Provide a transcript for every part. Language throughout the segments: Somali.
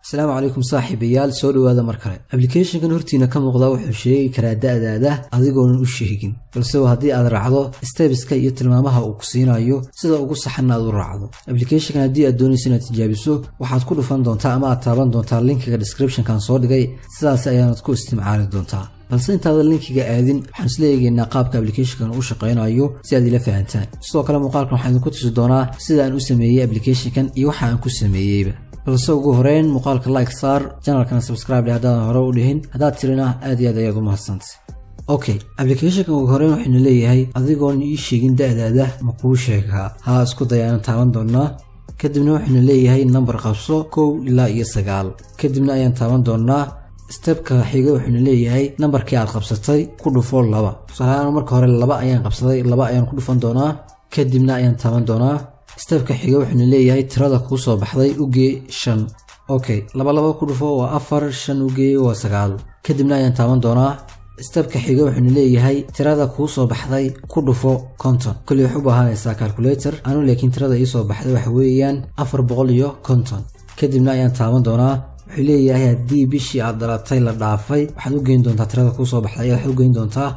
السلام عليكم صاحبيال soo dhawaada mar kale application-kan hortiina ka muuqda wuxuu sheegi karaa da'daada adigoon u sheegin balse haddii aad raacdo steps-ka iyo tilmaamaha uu ku siinayo sida ugu saxan aad u raacdo application-kan haddii aad doonayso inaad tijaabiso waxaad ku dhufan doontaa ama aad taaban doontaa linkiga description-kan soo dhigay sidaas ayaad ku isticmaali doontaa balse intaada linkiga aadin waxaan isla eegaynaa qaabka application-kan uu shaqeynayo si aad ila fahantaan sidoo kale muuqaalkan waxaan ku tusi doonaa sida aan u sameeyay application-kan iyo waxa aan ku sameeyayba balse ugu horeyn muuqaalka like saar channelkana subscribe haddaan hore u dhihin haddaad tirina aad iyo aad ayaad u mahadsantahay okay application-kan ugu horeyn waxaynu leeyahay adigoon ii sheegin da'daada ma kuu sheegaa haa isku dayaan taaban doonaa kadibna waxaynu leeyahay number qabso 1 ilaa 9 kadibna ayaan taaban doonaa stepka xiga waxaynu leeyahay numberkii aad qabsatay ku dhufo 2 salaana marka hore 2 ayaan qabsaday 2 ayaan ku dhufan doonaa kadibna ayaan taaban doonaa stepka xiga waxaynu leeyahay tirada ku soo baxday u gee 5 okay 2 ku dhufo waa 4 5 u gee waa 9 kadibna ayaan taaban doonaa stepka xiga waxaynu leeyahay tirada ku soo baxday ku dhufo 50 kulli wax u baahanaysa calculator anu laakiin tirada ii soo baxday waxa weeyaan 450 kadibna ayaan taaban doonaa wuxuu leeyahay haddii bishii aad dhalatay la dhaafay waxaad u geyn doontaa tirada ku soo baxday waxaad u geyn doontaa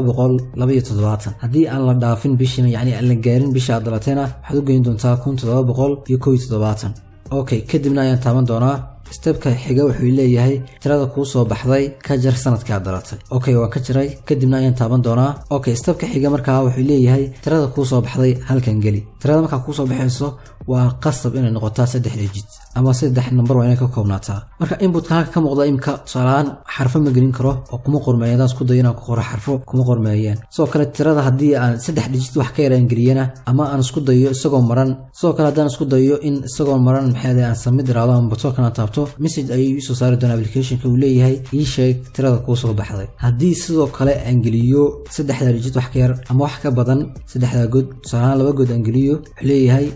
1772 haddii aan la dhaafin bishina yacni aan la gaarin bishii aad dhalatayna waxaad u geyn doontaa 1771 okay kadibna ayaan taaban doonaa stepka xiga wuxuu leeyahay tirada ku soo baxday ka jar sanadkii aad dhalatay okay waa ka jiray kadibna ayaan taaban doonaa okay stepka xiga markaa wuxuu leeyahay tirada ku soo baxday halkan gali tirada markaa ku soo baxayso waa qasab inay noqotaa 3 digit ama 3 number waa inay ka koobnaataa marka input-ka ka muuqda imka salaan xarfo ma gelin karo oo kuma qormeeyaan isku dayna ku qoro xarfo kuma qormeeyaan soo kale tirada haddii aan 3 digit wax ka yaraan geliyana ama aan isku dayo isagoo maran soo kale hadaan isku dayo in isagoo maran maxay aan samid raado ama button-kana taabto message ay soo saari doona application-ka uu leeyahay ii sheeg tirada ku soo baxday haddii sidoo kale aan geliyo 3 digit wax ka yar ama wax ka badan 3 good salaan 2 good aan geliyo wuxuu leeyahay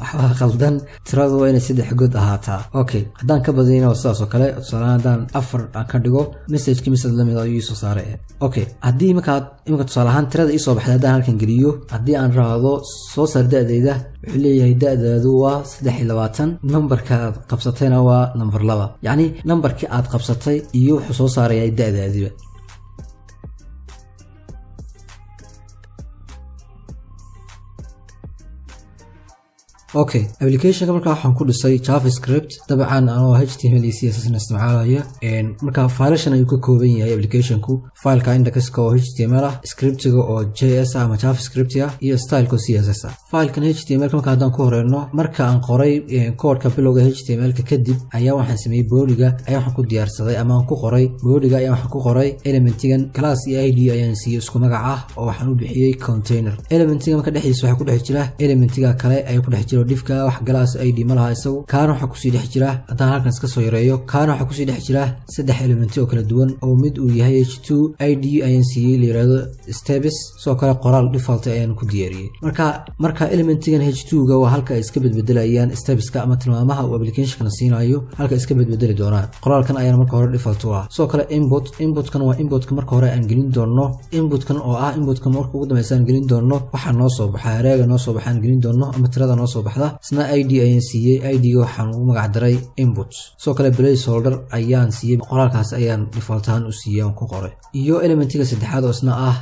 waxba qaldan tiradu waa inay 3 good ahaataa okay hadaan ka badiyana sidaas oo kale salaan hadaan 4 aan ka dhigo message-ki lamid ah ii soo saaray okay haddii imka tusaalahan tirada ii soo baxday hadaan halkan geliyo haddii aan raado soo saar da'dayda wuxuu leeyahay da'daadu waa 23 numberka aad qabsatayna waa number 2 yacni numberkii aad qabsatay iyo wuxuu soo saarayay da'daadiba okay application-ka markaa waxaan ku dhisay JavaScript dabcan anoo HTML iyo CSS isticmaalaya marka file-shan ayuu ka kooban yahay application-ku file-ka index-ka oo HTML ah script-ga oo JS ama JavaScript ah iyo style-ka CSS ah file-kan HTML marka hadaan ku horeyno marka aan qoray code-ka bilowga HTML-ka kadib ayaa waxaan sameeyay body-ga ayaa waxaan ku diyaarsaday ama aan ku qoray body-ga ayaa waxaan ku qoray element-gan class iyo ID ayaan siiyay isku magac ah oo waxaan u bixiyay container element-ga marka dhexdiisa waxa ku dhex jira element-ga kale ay ku dhex jira difka wax galaas ID ma laha isagu kaana waxa ku sii dhex jira hadaan halkan iska soo yareeyo kaana waxa ku sii dhex jira 3 element oo kala duwan oo mid uu yahay h2 ID ayaan siiyay leerado steps soo kale qoraal default ayaan ku diyaariyay marka element-gan h2 ga waa halka ay iska bedbedelayaan steps-ka ama tilmaamaha uu application-kan siinayo halka iska bedbedeli doonaan qoraalkan ayaan marka hore default u ah soo kale input-kan waa input-ka marka hore aan gelin doono input-kan oo ah input-ka marka ugu dambeysaan gelin doono waxa noo soo baxay areega noo soo baxaan gelin doono ama tirada noo soo baxda isna ID ayaan siiyay ID-ga waxaan ugu magac daray input soo kale placeholder ayaan siiyay qoraalkaas ayaan default ahaan u siiyay aan ku qoray iyo element-ga saddexaad oo isna ah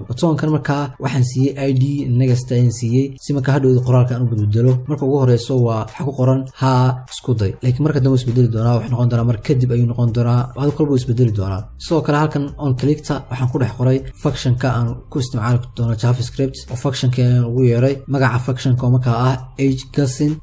button-kan markaa waxaan siiyay ID next ayaan siiyay si marka hadhow qoraalka aan u bedelo marka ugu horeyso waa waxa ku qoran ha isku day laakiin marka dambe isbedeli doonaa wax noqon doonaa marka kadib ayuu noqon doonaa waxa kolba isbedeli doonaa soo kale halkan on click-ta waxaan ku dhex qoray function-ka aan ku isticmaali doono JavaScript oo function-ka aan ugu yeeray magaca function-ka oo markaa ah gasin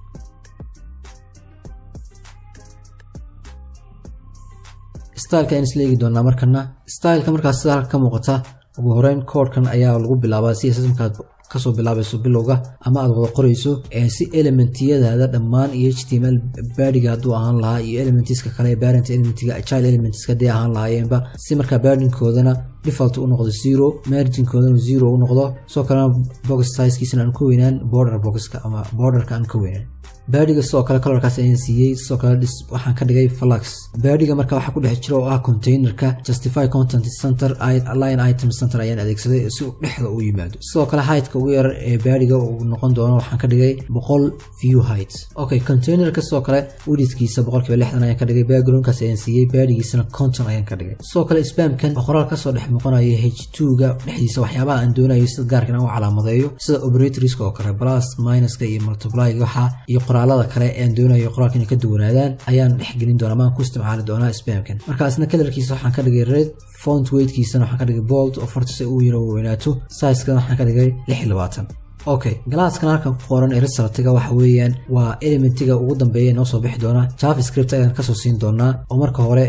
style-ka aan isleegi doonaa markana style-ka markaas sida halka ka muuqata ugu horeyn code-kan ayaa lagu bilaabaa CSS markaad kasoo bilaabayso bilowga ama aad wada qorayso si elementiyada dhammaan iyo HTML body-ga hadduu ahaan lahaa iyo elementiska kale parent elementiga child elementiska haddii ahaan lahaayeenba si markaa body-koodana default u noqdo 0 margin koodana 0 u noqdo soo kale box size kiisana aan ku weynaan border boxka ama borderka aan ka weynaan baadiga soo kale colorkaas ayaan siiyay soo kale waxaan ka dhigay flux baadiga marka waxa ku dhex jira oo ah containerka justify content center align item center ayaan adeegsaday si uu dhexda u yimaado soo kale height-ka ugu yar ee baadiga uu noqon doono waxaan ka dhigay 100 view height okay containerka soo kale widthkiisa 60% ayaan ka dhigay backgroundkaas ayaan siiyay baadigiisana content ayaan ka dhigay soo kale spamkan qoraal ka soo dhex noqonaya h2ga dhexdiisa waxyaabaha aan doonayo sida gaarka aan u calaamadeeyo sida operators oo kale plus minuska iyo multiply waxa iyo qoraalada kale ee aan doonayo qoraalka inay ka duwanaadaan ayaan dhex gelin doonaa ma ku isticmaali doonaa spamkan markaasna colorkiisa waxaan ka dhigay red font weightkiisana waxaan ka dhigay bold oo fartiisa uu yaro weynaato size-kana waxaan ka dhigay 26 okay glasskan halkan ku qoran ee resultiga waxa weeyaan waa elementiga ugu dambeeya noo soo bixi doona javascript ayaan ka soo siin doonaa oo marka hore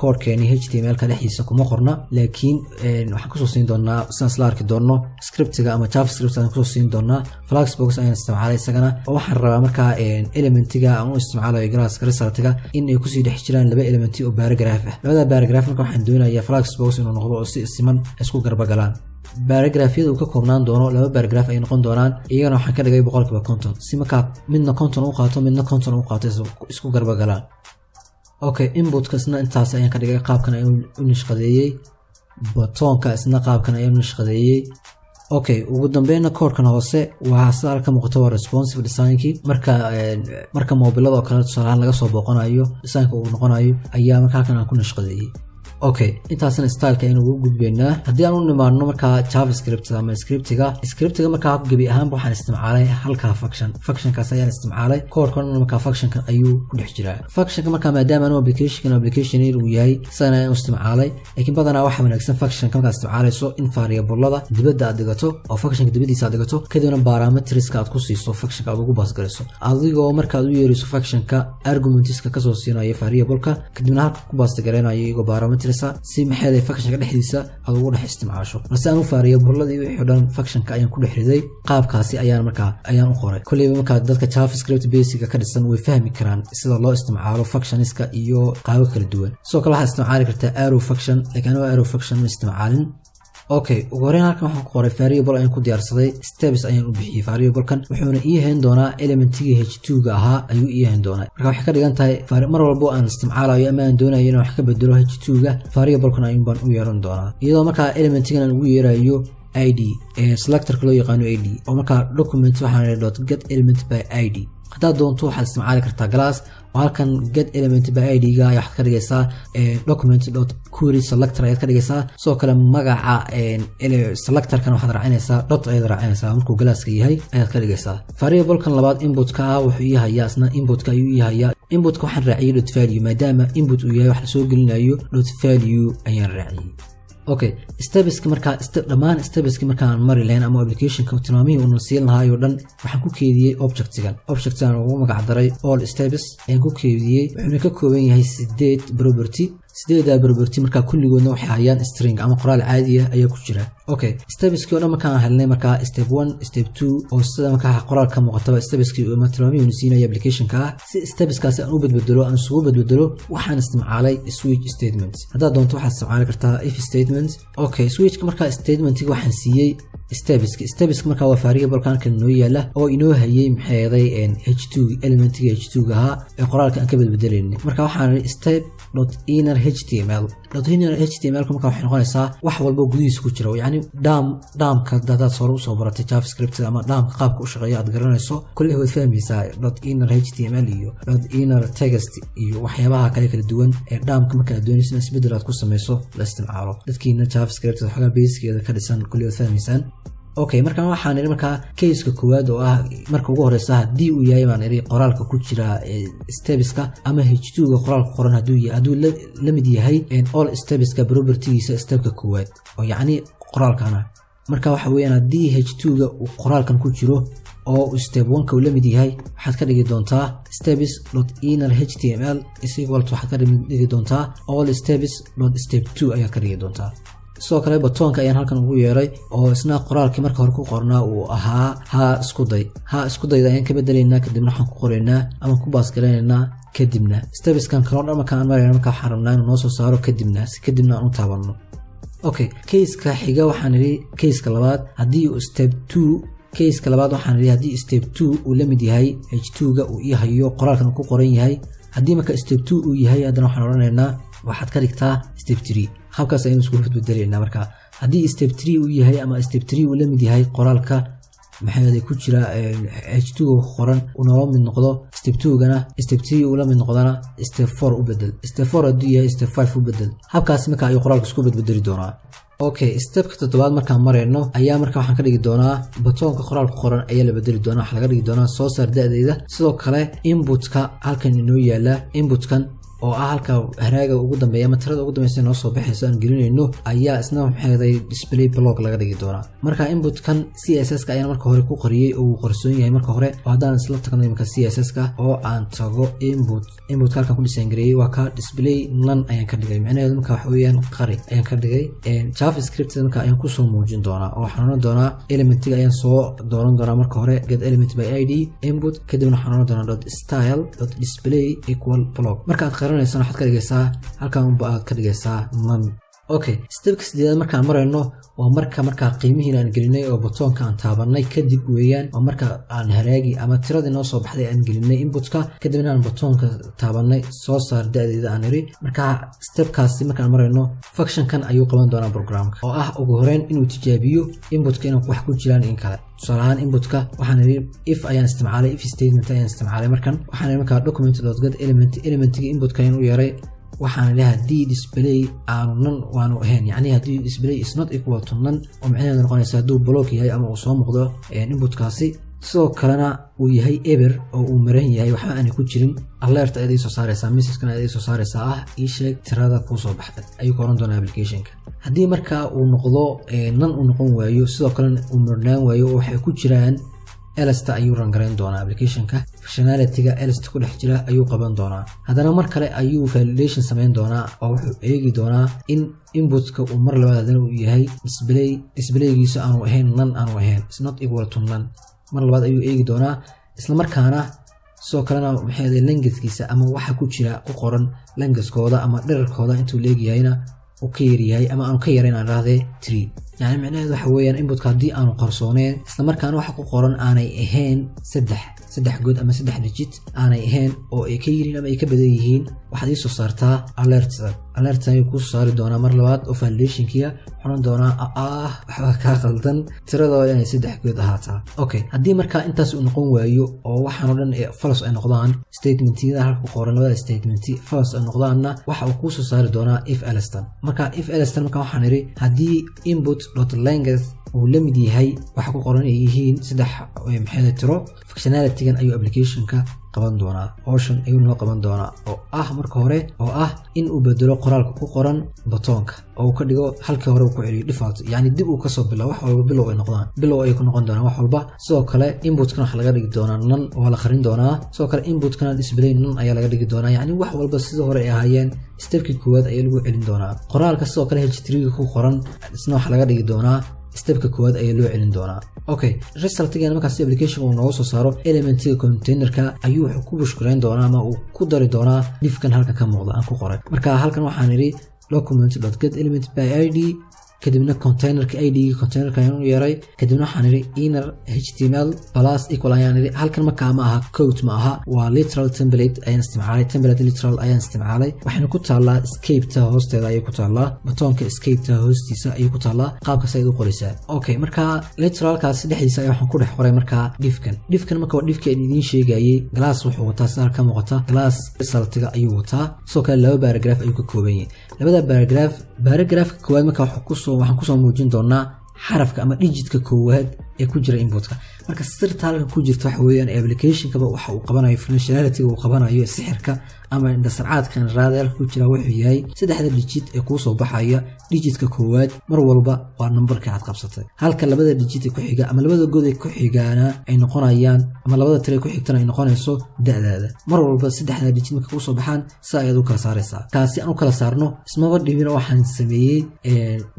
code-keeni html ka dhexdiisa kuma qorna laakiin waxaan ku soo siin doonaa sidaan isla arki doono scriptiga ama javascript ayaan ku soo siin doonaa fluxbox ayaan isticmaalay isagana oo waxaan rabaa marka elementiga aan u isticmaalayo glasska resultiga in ay ku sii dhex jiraan laba elementi oo paragraph ah labada paragraph marka waxaan doonayaa fluxbox inuu noqdo oo si siman isku garbagalaan paragraphyada uu ka koobnaan doono laba paragraph ay noqon doonaan iyagana waxaan ka dhigay 100% si markaa midna content u qaato midna content u qaato isku garbagalaan okay inputkasna intaas ayaan ka dhigay qaabkan ayaan u nashqadeeyay buttonka isna qaabkan ayaan u nashqadeeyay okay ugu dambeeyna code-kan hoose waxa sida ka muuqato waa responsive design-ki marka mobilada oo kale tusaale laga soo booqanayo design-ka uu noqonayo ayaa markaa kan aan ku nashqadeeyay okay intaasna style-ka ayaan ugu gudbeynaa haddii aan u nimaadno markaa javascript ama scriptiga markaa gabi ahaanba waxaan isticmaalay halkaa functionkaas ayaan isticmaalay code-kan markaa functionkan ayuu ku dhex jiraa functionka markaa maadaama anu application uu yahay sidaan ayaan u isticmaalay laakiin badanaa waxaa wanaagsan functionka markaad isticmaalayso in variable-ada dibadda aad dhigato oo functionka dibadiisa aad dhigato kadibna parameterska aad ku siiso functionka aad ugu baasgaliso adigoo markaad u yeeriso functionka argumentiska kasoo siinayo variable-ka kadibna halka ku baasgareynayo iyagoo parameter si maxay functionka dhexdiisa aad ugu dhex isticmaasho marka aan u faariyo burladii wixii dhan functionka ayaan ku dhex riday qaabkaasi ayaan u qoray kulli marka dadka javascript basic ka dhisan way fahmi karaan sida loo isticmaalo functionska iyo qaabab kala duwan soo kale waxaad isticmaali kartaa arrow function laakiin arrow function ma isticmaalin okay ugu horeyn halkan waxaan ku qoray variable ayaan ku diyaarsaday steps ayaan u bixiyay variable-kan wuxuuna ii hayn doonaa elementiga h2ga ahaa ayuu ii hayn doonaa marka waxay ka dhigan tahay mar walba aan isticmaalayo ama aan doonayo inaan wax ka bedelo h2ga variable-kan ayuun baan u yeeran doonaa iyadoo markaa elementigan aan ugu yeerayo id selectorka loo yaqaano id oo markaa document waxaan .get element by id haddaad doonto waxaad isticmaali kartaa glass oo halkan get element by id-ga waxaad ka dhigaysaa document.query selector ayaad ka dhigaysaa sidoo kale magaca selectorkan waxaad raacinaysaa dot ayaad raacinaysaa markuu glasska yahay ayaad ka dhigaysaa variable-kan labaad inputka ah wuxuu ii hayaa isna inputka ayuu ii hayaa inputka waxaan raaciyay dot value maadaama input uu yahay wax la soo gelinayo dot value ayaan raaciyay okay stepska marka dhammaan stepska marka aan mari lahayn ama application-ka tilmaamihii uu siin lahaay oo dhan waxaan ku keediyay object-gan ugu magac daray all steps ayaan ku keediyay wuxuuna ka kooban yahay 8 property marka kulligoodna waxay hayaan string ama qoraal caadi ah ayaa ku jira okay stepski oo dhan markaan helnay marka step 1 step 2 oo sida marka qoraal ka muuqata stepski oo tilmaamihii uu siinaya application-ka si stepskaas aan u badbedelo waxaan isticmaalay switch statement haddaad doonto waxaad isticmaali kartaa if statement okay switchka marka statementiga waxaan siiyay stepska marka waa variable-kan kan noo yaala oo inoo hayay maxay h2 elementiga h2ga ahaa ee qoraalka aan ka badbedelayna marka waxaan step.inner html marka waxay noqonaysaa wax walba gudihiisa ku jira yani dhaamka dadaad soo baratay javascript ama dhaamka qaabka u shaqeeyo aad garanayso kulli waad fahmaysaa .inner html iyo .inner text iyo waxyaabaha kala duwan ee dhaamka marka aad doonayso in isbedel aad ku samayso la isticmaalo dadkiina javascript waxa basic-eeda ka dhisan kulli waad fahmaysaan okay markaan waxaan iri markaa case-ka koowaad oo ah marka ugu horeysa haddii uu yahay baan iri qoraalka ku jira stepska ama h2ga qoraalka qoran hadduu la mid yahay all stepska property-giisa stepka koowaad oo yacni qoraalkana marka waxa weeyaan haddii h2ga uu qoraalkan ku jiro oo step 1ka uu la mid yahay waxaad ka dhigi doontaa steps.inner html waxaad ka dhigi doontaa all steps.step 2 ayaad ka dhigi doontaa sidoo kale buttonka ayaan halkan ugu yeeray oo isna qoraalkii marka hore ku qornaa uu ahaa ha isku dayda ayaan ka bedelaynaa kadibna waxaan ku qoraynaa ama ku baasgareynaynaa kadibna stepskan kaloo dhan markaan marayna marka waxaan rabnaa inuu noo soo saaro kadibna aan u taabanno okay case-ka xiga waxaan niri case-ka labaad haddii step 2 case-ka labaad waxaan niri haddii step 2 uu la mid yahay h2-ga uu yahayo qoraalkan ku qoran yahay haddii marka step 2 uu yahay haddana waxaan oranaynaa waxaad ka dhigtaa step 3 habkaas ayaynu isku bedbedelaynaa marka haddii step 3 uu yahay ama step 3 uu la mid yahay qoraalka maxay ku jira h2 qoran una la mid noqdo step 2gana step 3 uu la mid noqdana step 4 u bedel step 4 haddii yahay step 5 u bedel habkaas marka ayuu qoraalku isku bedbedeli doonaa okay stepka toddobaad markaan marayno ayaa marka waxaan ka dhigi doonaa batoonka qoraalka qoran ayaa la bedeli doonaa waxa laga dhigi doonaa soo saar da'deeda sidoo kale inputka halkan inoo yaala inputkan oo ah halka haraaga ugu dambeeya ama tirada ugu dambeeysa noo soo baxayso aan gelinayno ayaa isna maxay display block laga dhigi doonaa marka inputkan CSS ka ayaan marka hore ku qoriyay oo uu qorsoon yahay marka hore oo hadaan isla tagno marka CSS ka oo aan tago input halkan ku design gareeyay waa ka display none ayaan ka dhigay macnaheedu marka waxa weeyaan qari ayaan ka dhigay JavaScript marka ayaan ku soo muujin doonaa oo waxaan oran doonaa elementiga ayaan soo dooran doonaa marka hore get element by id input kadibna waxaan oran doonaa .style.display equal block marka waxaad ka dhigaysaa halkan aad ka dhigaysaa none okay stepka sideedaad markaan marayno waa marka qiimihiina aan gelinay oo batoonka aan taabanay kadib weeyaan oo marka aan haraagi ama tiradii noo soo baxday aan gelinay inputka kadibna aan batoonka taabanay soo saar da'deeda aan niri marka stepkaasi markaan marayno functionkan ayuu qaban doonaa programka oo ah ugu horeyn inuu tijaabiyo inputka inuu wax ku jiraan in kale tusaale ahaan inputka waxaan niri if ayaan isticmaalay if statement ayaan isticmaalay markan waxaan niri marka document.get elementiga inputka ayaan u yeeray waxaan leeyahay haddii display aanu none waanu ahayn yacni haddii display is not equal to none oo macnaheedu noqonaysa hadduu block yahay ama uu soo muuqdo inputkaasi sidoo kalena uu yahay eber oo uu maran yahay waxba aanay ku jirin alert ayaad soo saaraysaa message-kana ayaad soo saaraysaa ah ii sheeg tirada ku soo baxday ayuu ka oran doonaa application-ka haddii marka uu noqdo none uu noqon waayo sidoo kalena uu marnaan waayo oo waxay ku jiraan elsta ayuu rangarayn doonaa application-ka functionality-ga elsta ku dhex jira ayuu qaban doonaa haddana mar kale ayuu validation samayn doonaa oo wuxuu eegi doonaa in inputka uu mar labaad haddana uu yahay displaygiisa aanu ahayn none aanu ahayn is not equal to none mar labaad ayuu eegi doonaa isla markaana sidoo kalena maxay language-kiisa ama waxa ku jira ku qoran language-kooda ama dherarkooda intuu leegayahayna uu ka yaryahay ama aanu ka yarayn aan rahdee 3 يعني معناه waxa weeyaan inputka hadii aanu qarsooneen isla markaana waxa ku qoran aanay ahayn saddex good ama saddex digit aanay ahayn oo ay ka yihiin ama ay ka badan yihiin waxaad ii soo saartaa alert ay ku saari doona mar labaad oo validation-kiga waxaan doonaa waxa ka qaldan tirada waa inay saddex good ahaataa okay hadii marka intaas uu noqon waayo oo waxaan oo dhan false ay noqdaan statement-yada halka ku qoran labada statement false ay noqdaanna waxa uu ku soo saari doonaa if else marka if else marka waxaan iri hadii input .length uu la mid yahay waxa ku qoran ay yihiin saddex maxay tiro functionality-gan ayuu application-ka qaban doonaa option ayuu noo qaban doonaa oo ah marka hore oo ah in uu bedelo qoraalka ku qoran batoonka oo ka dhigo halkii hore uu ku celiyo default yani dib uu ka soo bilaabo wax walba bilow ay noqdaan bilow ay ku noqon doonaan wax walba sidoo kale input-kan waxa laga dhigi doonaa none oo la qarin doonaa sidoo kale input-kan display none ayaa laga dhigi doonaa yani wax walba sidoo hore ay ahaayeen stepkii koowaad ayaa lagu celin doonaa qoraalka sidoo kale h3-ga ku qoran isna waxa laga dhigi doonaa stepka koowaad ayaa loo celin doonaa okay result-ga markaas application uu noogu soo saaro elementiga container-ka ayuu wuxuu ku bushkarayn doonaa ama uu ku dari doonaa div-kan halka ka muuqda aan ku qoray marka halkan waxaan iri document.get element by id kadibna containerka id containerka ayaan u yeeray kadibna waxaan iri inner html plus equal ayaan iri halkan marka ma aha code ma aha waa literal template ayaan isticmaalay template literal ayaan isticmaalay waxayna ku taalaa escape-ta hoosteeda ayay ku taalaa batoonka escape-ta hoostiisa ayay ku taalaa qaabkaas ay u qoraysaa okay marka literalkaas dhexdiisa ayaa waxaan ku dhex qoray marka divkan marka waa divka aan idiin sheegayay glass wuxuu wataa sida ka muuqata glass result-ga ayuu wataa sidoo kale laba paragraph ayuu ka kooban yahay labada paragraph koowaad marka waxaan ku soo muujin doonaa xarafka ama digitka koowaad ee ku jira inputka marka sirta halka ku jirta waxa weeyaan application-ka waxa uu qabanayo functionality uu qabanayo sixirka ama indhasarcaadkan raadal ku jira wuxuu yahay saddexda digit ee ku soo baxaya digitka koowaad mar walba waa numberka aad qabsatay halka labada digit ee ku xiga ama labada god ee ku xigana ay noqonayaan ama labada tire ku xigtana ay noqonayso da'daada mar walba saddexda digit marka ku soo baxaan saayad u kala saaraysaa taasi aan u kala saarno ismaba dhibin waxaan sameeyay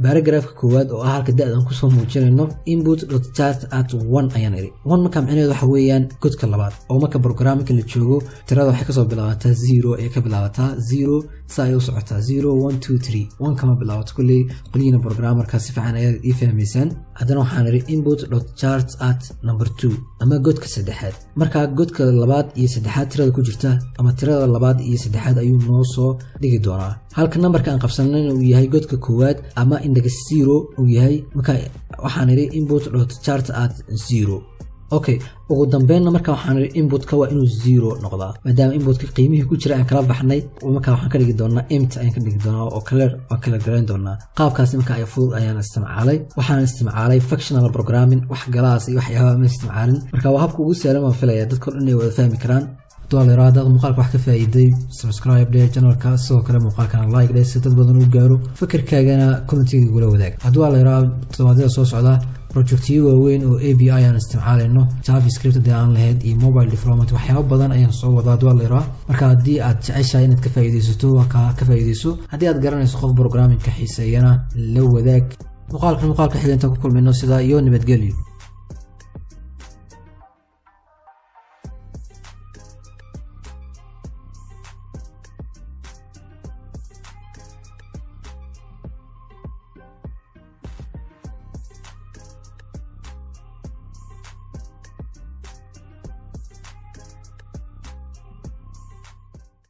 paragraph koowaad oo ah halka da'dan ku soo muujinayno input.type chart@1 ayaan iri 1 marka macnaheedu waxa weeyaan godka labaad oo marka programka la joogo tirada waxay ka soo bilaabataa 0 ee ka bilaabataa 0 saa ay u socotaa 0 1 2 3 1 kama bilaabato kulli qolina programmerka si fiican ay ii fahmaysan haddana waxaan iri input.charts@2 ama godka saddexaad marka godka labaad iyo saddexaad tirada ku jirta ama tirada labaad iyo saddexaad ayuu noo soo dhigi doonaa halka numberka aan qabsanayna uu yahay godka koowaad ama index 0 uu yahay marka waxaan iri input.charts@0 okay ugu dambeynna marka waxaan iri inputka waa inuu 0 noqdaa maadaama inputka qiimihii ku jira aan kala baxnay marka waxaan ka dhigi doonaa empty ayaan ka dhigi doonaa oo kala garan doonaa qaabkaas marka ay fudud ayaan isticmaalay waxaan isticmaalay functional programming wax galaas iyo waxyaabaha ma isticmaalin marka waa habka ugu sahlan oo filaya dadka dhan ay wada fahmi karaan dad muuqaalka wax ka faa'iiday subscribe dhee channelka sidoo kale muuqaalkana like dhee si dad badan u gaaro fikirkaagana commentiga igula wadaag haddii la yiraahdo todobaadada soo socda projectiyo waaweyn oo API aan isticmaalayno JavaScript hadii aan lahayd iyo mobile development waxyaabo badan ayaan soo wadaa haddii la yiraahdo marka haddii aad jeceshahay inaad ka faa'iidaysato waa ka faa'iidayso haddii aad garanayso qof programming ka xiiseeyana la wadaag muuqaalka xigeentan ku kulmayno sida iyo nabadgelyo